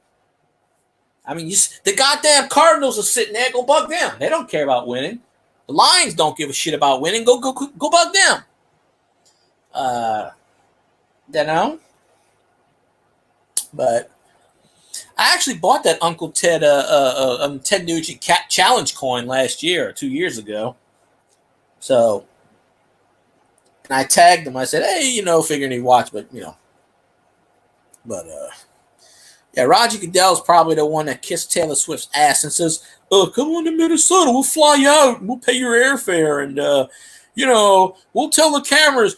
I mean, the goddamn Cardinals are sitting there. Go bug them. They don't care about winning. The Lions don't give a shit about winning. Go bug them. But I actually bought that Uncle Ted Ted Nugent Challenge coin last year or 2 years ago. So, and I tagged him. I said, hey, figuring he'd watch, but, Roger Goodell's probably the one that kissed Taylor Swift's ass and says, come on to Minnesota. We'll fly you out and we'll pay your airfare. And, we'll tell the cameras,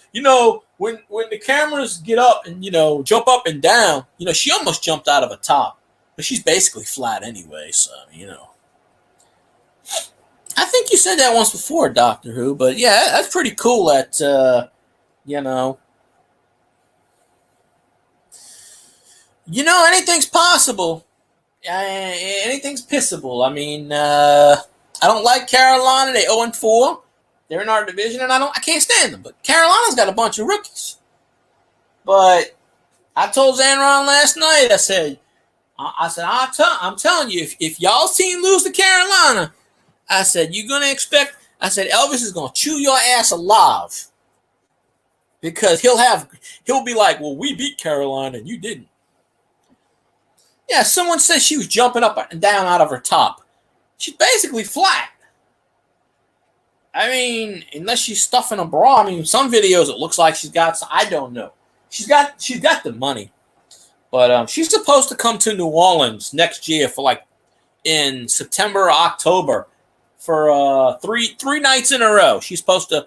when the cameras get up and, jump up and down, she almost jumped out of a top. But she's basically flat anyway, so, I think you said that once before, Doctor Who, but yeah, that's pretty cool that, anything's possible. Anything's pissable. I mean, I don't like Carolina. They 0-4. They're in our division, and I can't stand them. But Carolina's got a bunch of rookies. But I told Zanron last night, I said, I'm telling you, if y'all's team lose to Carolina, I said, you're going to expect, I said, Elvis is going to chew your ass alive. Because he'll be like, well, we beat Carolina and you didn't. Yeah, someone said she was jumping up and down out of her top. She's basically flat. I mean, unless she's stuffing a bra. I mean, some videos it looks like she's got, I don't know. She's got the money. But she's supposed to come to New Orleans next year for like in September or October for three nights in a row. She's going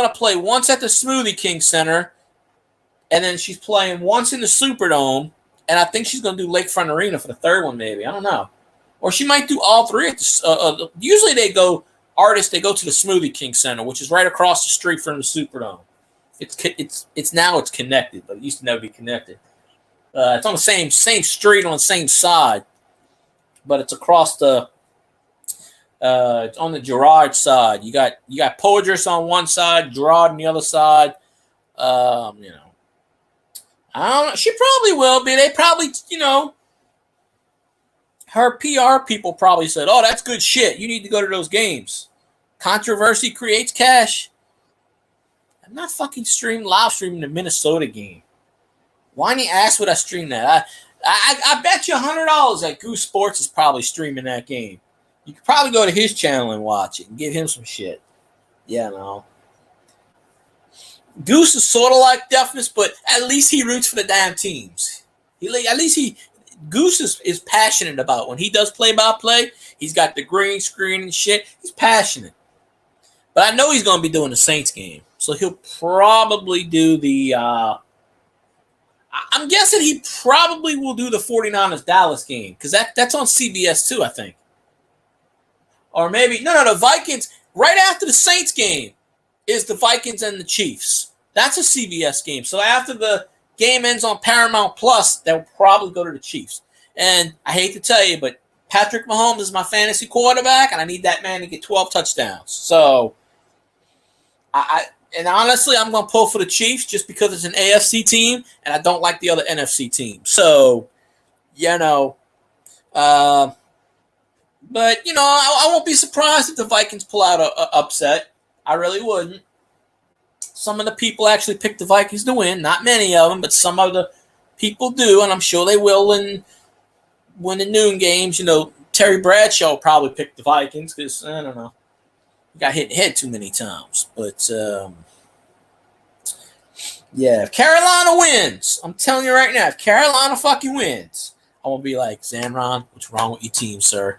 to play once at the Smoothie King Center, and then she's playing once in the Superdome, and I think she's going to do Lakefront Arena for the third one, maybe. I don't know. Or she might do all three. Usually they go to the Smoothie King Center, which is right across the street from the Superdome. It's now connected, but it used to never be connected. It's on the same street on the same side, but it's across the. It's on the Gerard side. You got Poydras on one side, Gerard on the other side. I don't know. She probably will be. They probably, her PR people probably said, "Oh, that's good shit. You need to go to those games. Controversy creates cash." I'm not fucking live streaming the Minnesota game. Why didn't you ask would I stream that? I bet you $100 that Goose Sports is probably streaming that game. You could probably go to his channel and watch it and give him some shit. Yeah, no. Goose is sort of like Deafness, but at least he roots for the damn teams. Goose is passionate about when he does play-by-play. He's got the green screen and shit. He's passionate. But I know he's going to be doing the Saints game. So he'll probably do the... I'm guessing he probably will do the 49ers Dallas game. Because that's on CBS too, I think. Or maybe... No, the Vikings... Right after the Saints game is the Vikings and the Chiefs. That's a CBS game. So after the game ends on Paramount Plus, they'll probably go to the Chiefs. And I hate to tell you, but Patrick Mahomes is my fantasy quarterback, and I need that man to get 12 touchdowns. So, and honestly, I'm going to pull for the Chiefs just because it's an AFC team, and I don't like the other NFC team. So, but, I won't be surprised if the Vikings pull out an upset. I really wouldn't. Some of the people actually picked the Vikings to win. Not many of them, but some of the people do, and I'm sure they will when the noon games. Terry Bradshaw probably picked the Vikings because, I don't know, he got hit in the head too many times. But, yeah, if Carolina wins, I'm telling you right now, if Carolina fucking wins, I won't be like, Zanron, what's wrong with your team, sir?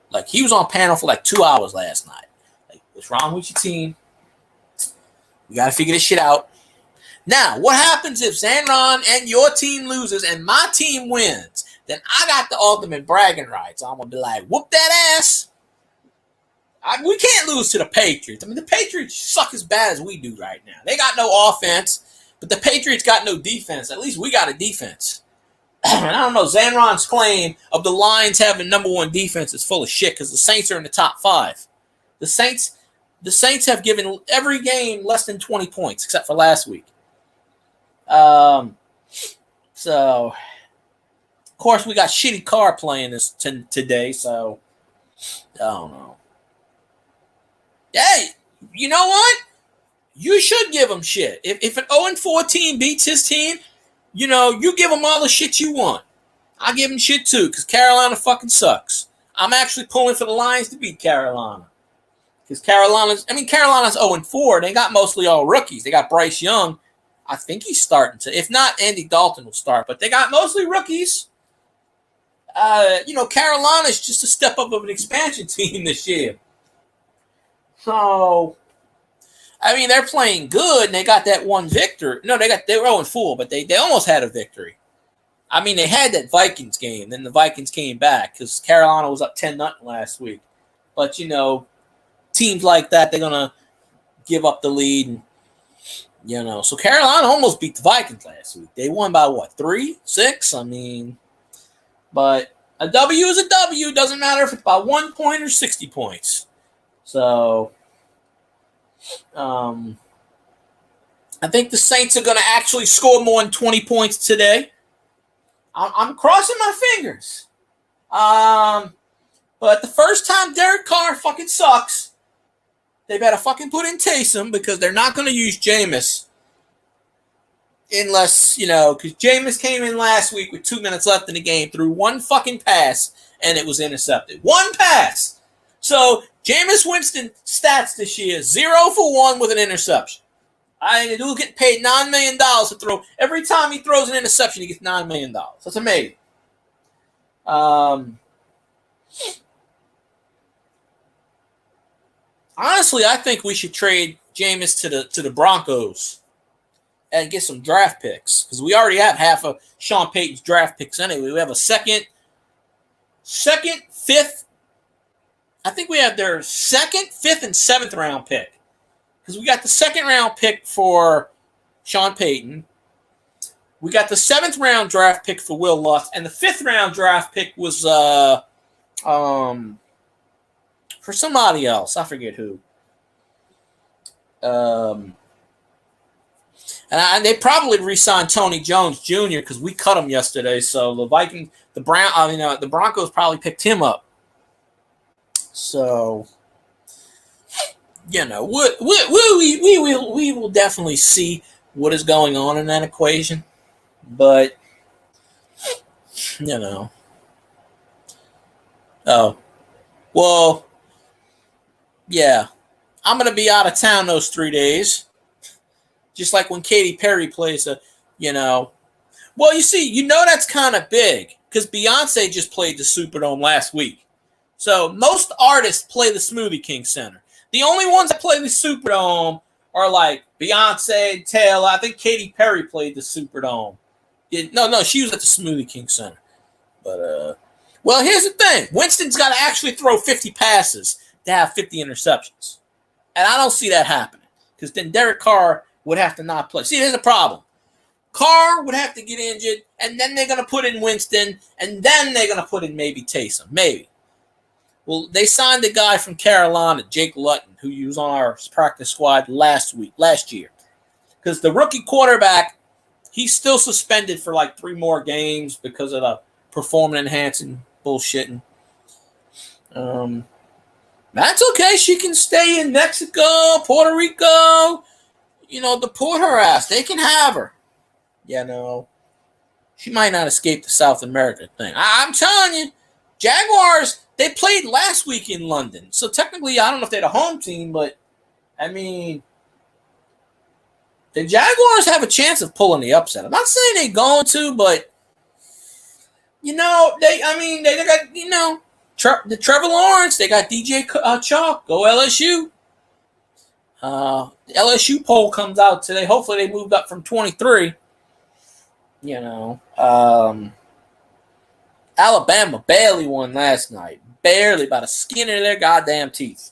Like, he was on panel for like 2 hours last night. Like, what's wrong with your team? We got to figure this shit out. Now, what happens if Zanron and your team loses and my team wins? Then I got the ultimate bragging rights. I'm going to be like, whoop that ass. We can't lose to the Patriots. I mean, the Patriots suck as bad as we do right now. They got no offense, but the Patriots got no defense. At least we got a defense. And I don't know, Zanron's claim of the Lions having number one defense is full of shit because the Saints are in the top 5. The Saints have given every game less than 20 points, except for last week. So, of course, we got shitty Carr playing this today, so I don't know. Hey, you know what? You should give him shit. If an 0-4 team beats his team, you give him all the shit you want. I'll give him shit too, because Carolina fucking sucks. I'm actually pulling for the Lions to beat Carolina. Because Carolina's 0-4. They got mostly all rookies. They got Bryce Young. I think he's starting to. If not, Andy Dalton will start. But they got mostly rookies. Carolina's just a step up of an expansion team this year. So, I mean, they're playing good, and they got that one victory. No, they were 0-4, but they almost had a victory. I mean, they had that Vikings game. Then the Vikings came back because Carolina was up 10-0 last week. But, teams like that, they're going to give up the lead. And, so Carolina almost beat the Vikings last week. They won by, 3, 6? I mean, but a W is a W. Doesn't matter if it's by 1 point or 60 points. So, I think the Saints are going to actually score more than 20 points today. I'm crossing my fingers. But the first time Derek Carr fucking sucks, they better fucking put in Taysom because they're not going to use Jameis. Unless, because Jameis came in last week with 2 minutes left in the game, threw one fucking pass, and it was intercepted. One pass! So, Jameis Winston stats this year, 0 for 1 with an interception. The dude getting paid $9 million to throw. Every time he throws an interception, he gets $9 million. That's amazing. Honestly, I think we should trade Jameis to the Broncos and get some draft picks because we already have half of Sean Payton's draft picks anyway. We have a second, fifth. I think we have their second, fifth, and seventh round pick. Because we got the second round pick for Sean Payton. We got the 7th round draft pick for Will Lutz. And the 5th round draft pick was for somebody else. I forget who. And they probably re-signed Tony Jones Jr. because we cut him yesterday. So the Broncos probably picked him up. So, we will definitely see what is going on in that equation. But, oh, well, yeah, I'm going to be out of town those 3 days. Just like when Katy Perry plays well, you see, that's kind of big because Beyonce just played the Superdome last week. So most artists play the Smoothie King Center. The only ones that play the Superdome are like Beyonce, Taylor. I think Katy Perry played the Superdome. No, she was at the Smoothie King Center. But, well, here's the thing. Winston's got to actually throw 50 passes to have 50 interceptions. And I don't see that happening because then Derek Carr would have to not play. See, there's a problem. Carr would have to get injured, and then they're going to put in Winston, and then they're going to put in maybe Taysom. Maybe. Well, they signed a guy from Carolina, Jake Luton, who was on our practice squad last year. Because the rookie quarterback, he's still suspended for like 3 more games because of the performance-enhancing bullshitting. That's okay. She can stay in Mexico, Puerto Rico. Deport her ass. They can have her. She might not escape the South America thing. I'm telling you, Jaguars, they played last week in London. So technically, I don't know if they're the home team, but, I mean, the Jaguars have a chance of pulling the upset. I'm not saying they're going to, but, they got, the Trevor Lawrence, they got DJ Chalk. Go LSU. The LSU poll comes out today. Hopefully they moved up from 23. Alabama barely won last night. Barely, by the skin of their goddamn teeth.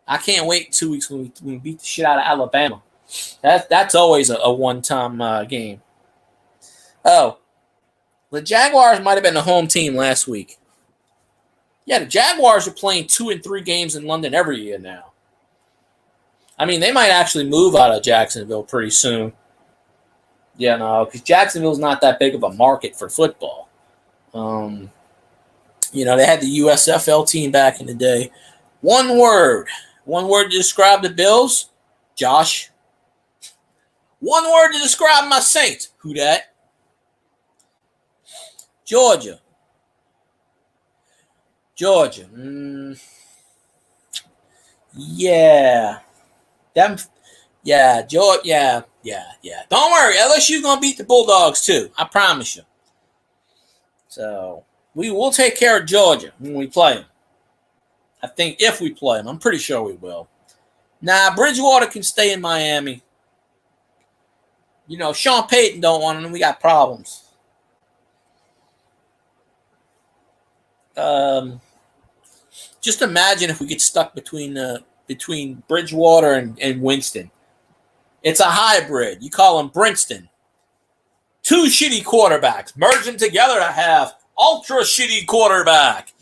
I can't wait 2 weeks when we beat the shit out of Alabama. That's always a one-time game. Oh, the Jaguars might have been the home team last week. Yeah, the Jaguars are playing 2 and 3 games in London every year now. I mean, they might actually move out of Jacksonville pretty soon. Because Jacksonville's not that big of a market for football. They had the USFL team back in the day. One word to describe the Bills, Josh. One word to describe my Saints, who that? Georgia. Yeah. Georgia. Yeah. Don't worry, LSU's gonna beat the Bulldogs too. I promise you. So we will take care of Georgia when we play them. I think if we play them, I'm pretty sure we will. Nah, Bridgewater can stay in Miami. Sean Payton don't want him. We got problems. Just imagine if we get stuck between Bridgewater and Winston. It's a hybrid. You call them Brinston. Two shitty quarterbacks. Merge them together to have ultra shitty quarterback.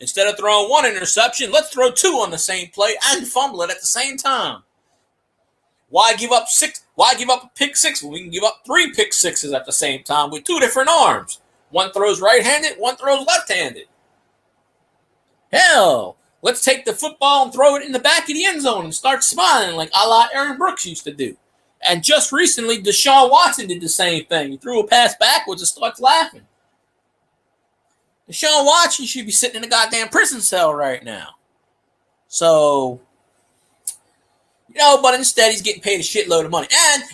Instead of throwing one interception, let's throw two on the same play and fumble it at the same time. Why give up six? Why give up a pick six when we can give up 3 pick sixes at the same time with 2 different arms? One throws right-handed, one throws left-handed. Hell, let's take the football and throw it in the back of the end zone and start smiling like a la Aaron Brooks used to do. And just recently, Deshaun Watson did the same thing. He threw a pass backwards and starts laughing. Deshaun Watson should be sitting in a goddamn prison cell right now. So, but instead he's getting paid a shitload of money.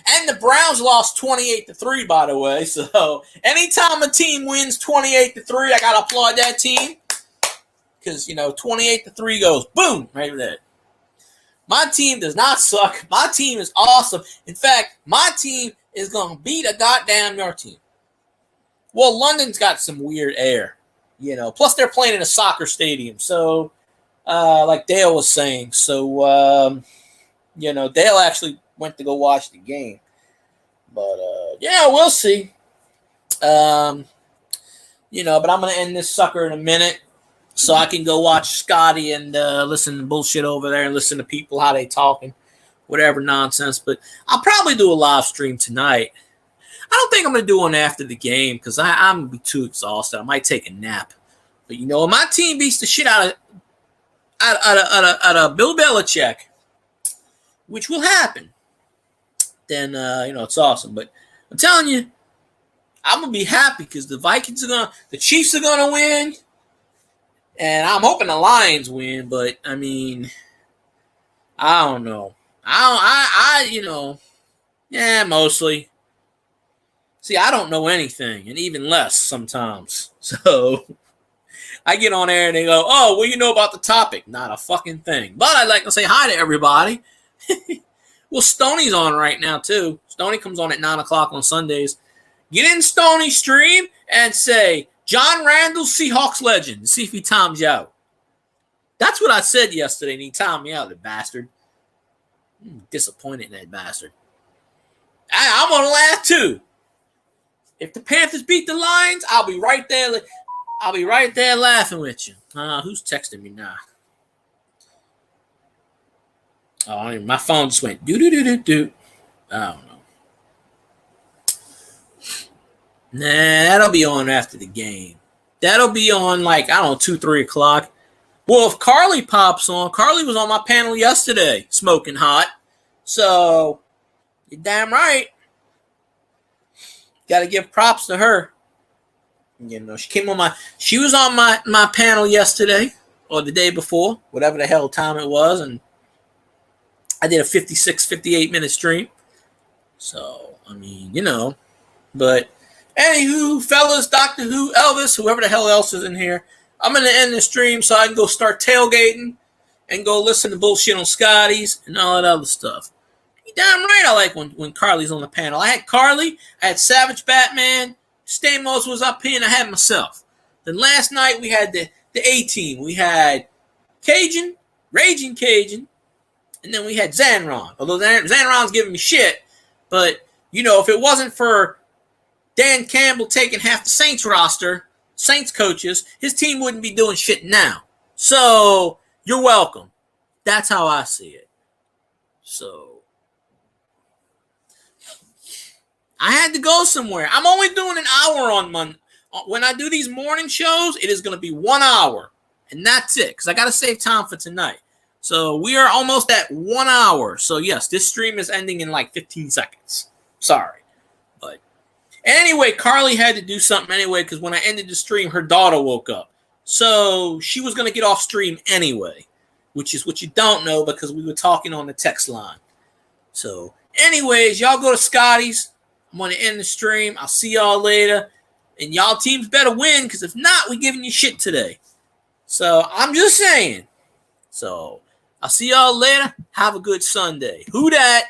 And the Browns lost 28-3, by the way. So, anytime a team wins 28-3, I got to applaud that team. Because, 28-3 goes, boom, right there. My team does not suck. My team is awesome. In fact, my team is going to beat a goddamn your team. Well, London's got some weird air, Plus, they're playing in a soccer stadium. So, like Dale was saying. So, Dale actually went to go watch the game. But, we'll see. But I'm going to end this sucker in a minute. So I can go watch Scotty and listen to bullshit over there and listen to people, how they talking, whatever nonsense. But I'll probably do a live stream tonight. I don't think I'm going to do one after the game because I'm going to be too exhausted. I might take a nap. But, if my team beats the shit out of Bill Belichick, which will happen, then, it's awesome. But I'm telling you, I'm going to be happy because the Chiefs are going to win. And I'm hoping the Lions win, but I mean, I don't know. Mostly. See, I don't know anything, and even less sometimes. So I get on there and they go, "Oh, well, you know about the topic." Not a fucking thing. But I'd like to say hi to everybody. Well, Stoney's on right now too. Stoney comes on at 9:00 on Sundays. Get in Stoney's stream and say, John Randall, Seahawks legend. See if he times you out. That's what I said yesterday, and he timed me out, the bastard. I'm disappointed in that bastard. I'm going to laugh, too. If the Panthers beat the Lions, I'll be right there. I'll be right there laughing with you. Who's texting me now? Oh, my phone just went do-do-do-do-do. I don't know. Nah, that'll be on after the game. That'll be on 2, 3 o'clock. Well, if Carly pops on, Carly was on my panel yesterday, smoking hot. So, you're damn right. Got to give props to her. She was on my panel yesterday or the day before, whatever the hell time it was, and I did a 58 minute stream. So, but anywho, fellas, Doctor Who, Elvis, whoever the hell else is in here, I'm going to end the stream so I can go start tailgating and go listen to bullshit on Scotty's and all that other stuff. You damn right I like when Carly's on the panel. I had Carly, I had Savage Batman, Stamos was up here, and I had myself. Then last night we had the A-Team. We had Cajun, Raging Cajun, and then we had Zanron. Although Zanron's giving me shit, but, if it wasn't for Dan Campbell taking half the Saints roster, Saints coaches, his team wouldn't be doing shit now. So, you're welcome. That's how I see it. So, I had to go somewhere. I'm only doing an hour on Monday. When I do these morning shows, it is going to be 1 hour. And that's it, because I got to save time for tonight. So, we are almost at 1 hour. So, yes, this stream is ending in 15 seconds. Sorry. Anyway, Carly had to do something anyway because when I ended the stream, her daughter woke up. So she was going to get off stream anyway, which is what you don't know because we were talking on the text line. So anyways, y'all go to Scotty's. I'm going to end the stream. I'll see y'all later. And y'all teams better win because if not, we're giving you shit today. So I'm just saying. So I'll see y'all later. Have a good Sunday. Who dat?